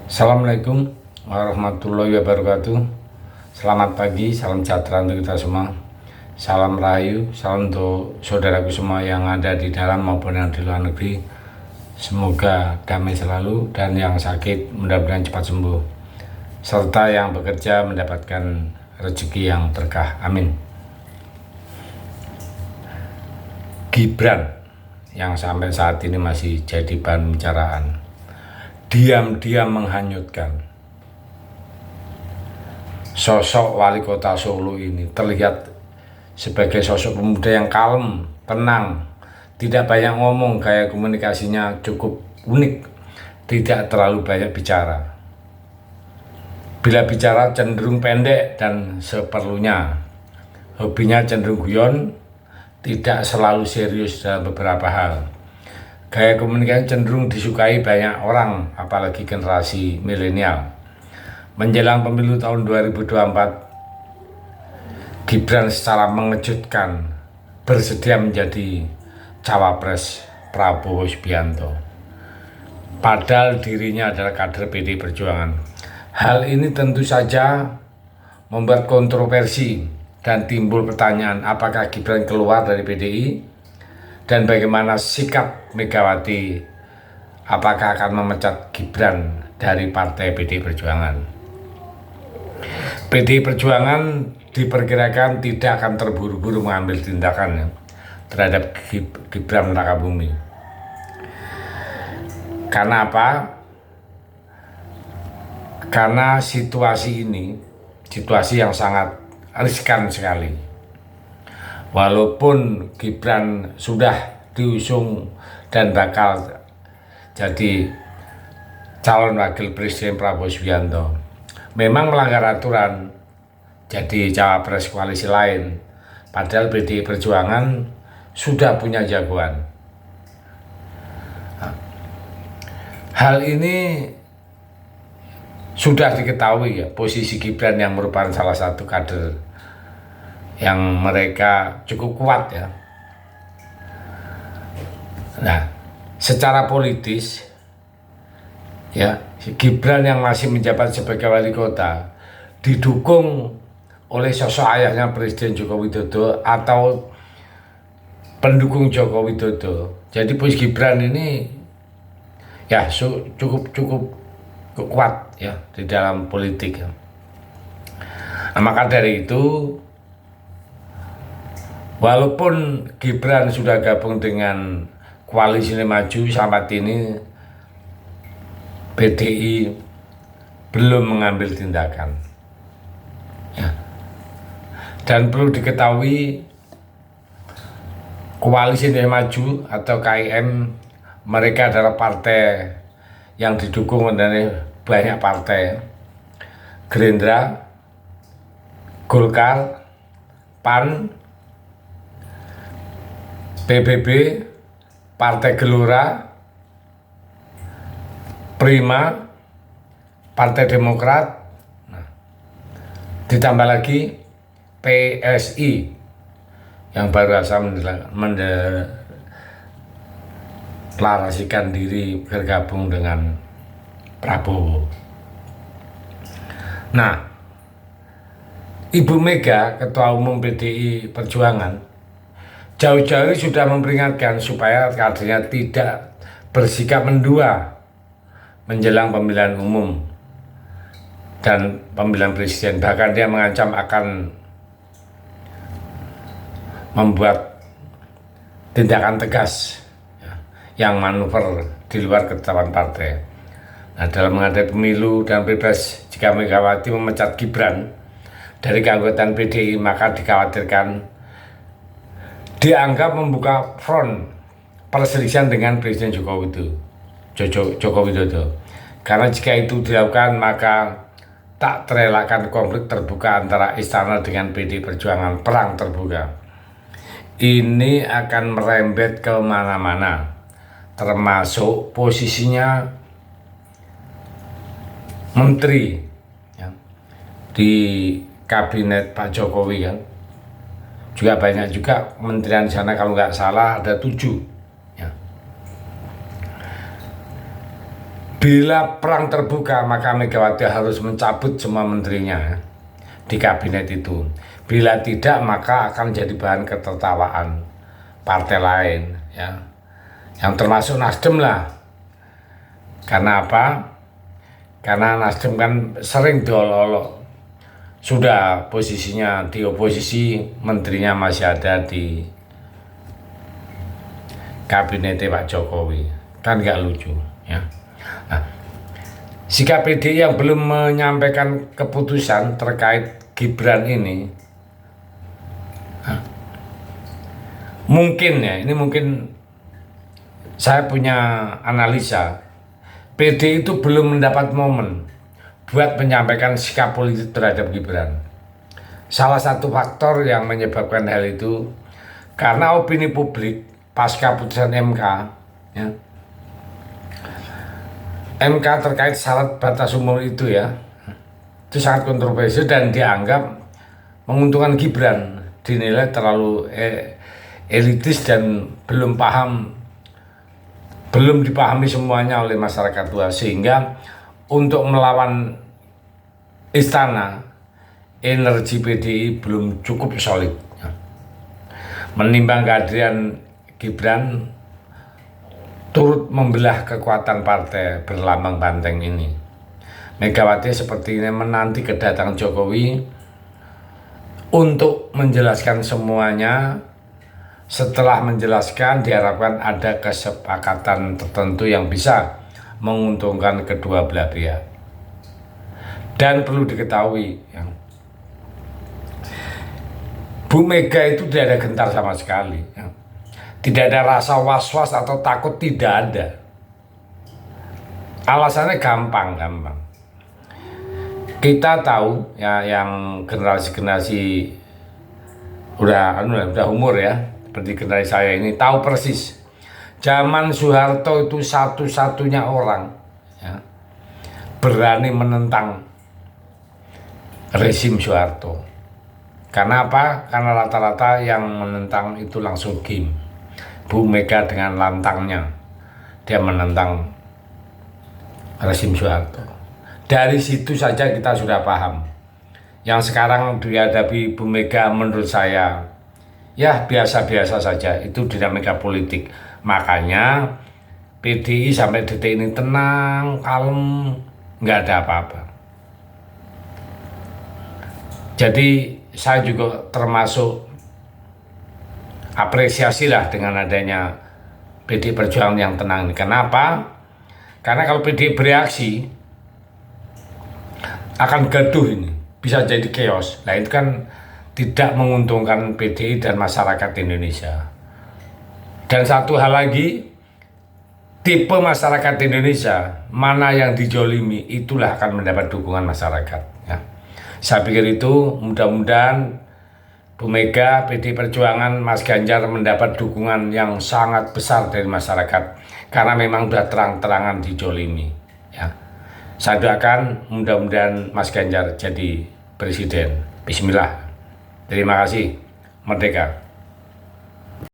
Assalamualaikum warahmatullahi wabarakatuh. Selamat pagi, salam sejahtera untuk kita semua. Salam rahayu, salam untuk saudaraku semua yang ada di dalam maupun yang di luar negeri. Semoga damai selalu dan yang sakit mudah-mudahan cepat sembuh. Serta yang bekerja mendapatkan rezeki yang berkah. Amin. Gibran yang sampai saat ini masih jadi bahan pembicaraan. Diam-diam menghanyutkan. Sosok wali kota Solo ini terlihat sebagai sosok pemuda yang kalem, tenang, tidak banyak ngomong, gaya komunikasinya cukup unik, tidak terlalu banyak bicara. Bila bicara cenderung pendek dan seperlunya. Hobinya cenderung guyon, tidak selalu serius dalam beberapa hal. Gaya komunikasi cenderung disukai banyak orang, apalagi generasi milenial. Menjelang pemilu tahun 2024, Gibran secara mengejutkan bersedia menjadi cawapres Prabowo Subianto. Padahal dirinya adalah kader PDI Perjuangan. Hal ini tentu saja membuat kontroversi dan timbul pertanyaan apakah Gibran keluar dari PDI dan bagaimana sikap Megawati, apakah akan memecat Gibran dari partai PDI Perjuangan. PDI Perjuangan diperkirakan tidak akan terburu-buru mengambil tindakan terhadap Gibran Rakabumi. Karena apa? Karena situasi ini, situasi yang sangat riskan sekali. Walaupun Gibran sudah diusung dan bakal jadi calon wakil presiden Prabowo Subianto, memang melanggar aturan jadi cawapres koalisi lain, padahal PDI Perjuangan sudah punya jagoan. Hal ini sudah diketahui ya, posisi Gibran yang merupakan salah satu kader yang mereka cukup kuat ya. Nah, secara politis ya, Gibran yang masih menjabat sebagai wali kota didukung oleh sosok ayahnya Presiden Joko Widodo atau pendukung Joko Widodo. Jadi posisi Gibran ini ya cukup kuat ya di dalam politik ya. Nah, maka dari itu, walaupun Gibran sudah gabung dengan koalisi Maju, sampai ini PDI belum mengambil tindakan. Ya. Dan perlu diketahui, koalisi Maju atau KIM, mereka adalah partai yang didukung oleh banyak partai. Gerindra, Golkar, PAN, PBB, Partai Gelora, Prima, Partai Demokrat, ditambah lagi PSI yang baru saja mendeklarasikan diri bergabung dengan Prabowo. Nah, Ibu Mega, Ketua Umum PDI Perjuangan, jauh-jauh sudah memperingatkan supaya kadernya tidak bersikap mendua menjelang pemilihan umum dan pemilihan presiden. Bahkan dia mengancam akan membuat tindakan tegas ya, yang manuver di luar ketetapan partai. Nah, dalam menghadapi pemilu dan pilpres, jika Megawati memecat Gibran dari keanggotaan PDI, maka dikhawatirkan dianggap membuka front perselisihan dengan Presiden Joko Widodo. Karena jika itu dilakukan, maka tak terelakkan konflik terbuka antara istana dengan PDI Perjuangan, perang terbuka. Ini akan merembet ke mana-mana, termasuk posisinya menteri ya, di kabinet Pak Jokowi kan. Juga banyak juga kementerian di sana, kalau nggak salah ada 7 ya. Bila perang terbuka, maka Megawati harus mencabut semua menterinya di kabinet itu. Bila tidak, maka akan jadi bahan ketertawaan partai lain, ya, yang termasuk Nasdem lah. Karena apa? Karena Nasdem kan sering diolok-olok, sudah posisinya di oposisi, menterinya masih ada di kabinet Pak Jokowi, kan nggak lucu, ya. Nah, sikap PDI yang belum menyampaikan keputusan terkait Gibran ini, mungkin ya, ini mungkin saya punya analisa, PDI itu belum mendapat momen buat menyampaikan sikap politik terhadap Gibran. Salah satu faktor yang menyebabkan hal itu karena opini publik pasca putusan MK, ya, MK terkait syarat batas umur itu, ya, itu sangat kontroversial dan dianggap menguntungkan Gibran, dinilai terlalu elitis dan belum dipahami semuanya oleh masyarakat luas, sehingga untuk melawan istana, energi PDI belum cukup solid. Menimbang kehadiran Gibran turut membelah kekuatan partai berlambang banteng ini, Megawati sepertinya menanti kedatangan Jokowi untuk menjelaskan semuanya. Setelah menjelaskan, diharapkan ada kesepakatan tertentu yang bisa menguntungkan kedua belah pihak. Dan perlu diketahui, ya, Bu Mega itu tidak ada gentar sama sekali, ya. Tidak ada rasa was-was atau takut, tidak ada. Alasannya gampang. Kita tahu, ya, yang generasi udah umur, ya, seperti generasi saya ini, tahu persis. Zaman Soeharto itu satu-satunya orang, ya, berani menentang rezim Soeharto. Karena apa? Karena rata-rata yang menentang itu langsung game. Bu Mega dengan lantangnya dia menentang rezim Soeharto. Dari situ saja kita sudah paham. Yang sekarang dihadapi Bu Mega menurut saya, ya, biasa-biasa saja. Itu dinamika politik. Makanya PDI sampai detik ini tenang, kalem, nggak ada apa-apa. Jadi saya juga termasuk apresiasi lah dengan adanya PDI Perjuangan yang tenang ini. Kenapa? Karena kalau PDI bereaksi akan gaduh, ini bisa jadi chaos. Nah, itu kan tidak menguntungkan PDI dan masyarakat Indonesia. Dan satu hal lagi, tipe masyarakat Indonesia mana yang dijolimi, itulah akan mendapat dukungan masyarakat, ya. Saya pikir itu mudah-mudahan Bu Mega, PDI Perjuangan, Mas Ganjar mendapat dukungan yang sangat besar dari masyarakat karena memang sudah terang-terangan dijolimi, ya. Saya doakan mudah-mudahan Mas Ganjar jadi presiden. Bismillah. Terima kasih. Merdeka.